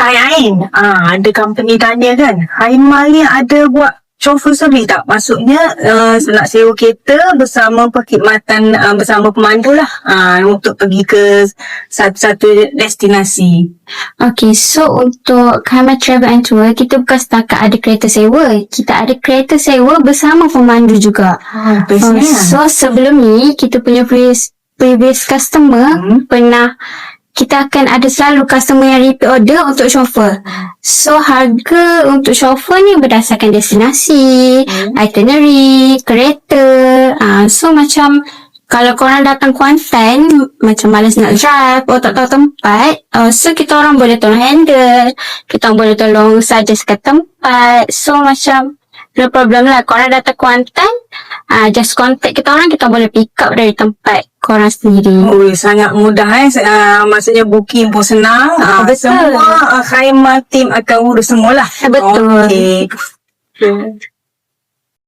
Ain, ada company tanya kan, Haimal ni ada buat chauffeur service tak? Maksudnya nak sewa kereta bersama perkhidmatan bersama pemandu lah untuk pergi ke satu-satu destinasi. Okay, so untuk Haimal Travel and Tour, kita bukan setakat ada kereta sewa. Kita ada kereta sewa bersama pemandu juga. Bestnya. So sebelum ni, kita punya previous customer pernah, kita akan ada selalu customer yang repeat order untuk chauffeur. So harga untuk chauffeur ni berdasarkan destinasi, itinerary, kereta. So macam kalau korang datang Kuantan, macam malas nak drive atau tak tahu tempat, so kita orang boleh tolong handle, kita orang boleh tolong suggest ke tempat. So macam no problem lah, korang datang Kuantan, just contact kita orang boleh pick up dari tempat korang sendiri. Oh, sangat mudah maksudnya booking pun senang. Betul. Semua Haimal team akan urus semualah. Betul. Okay.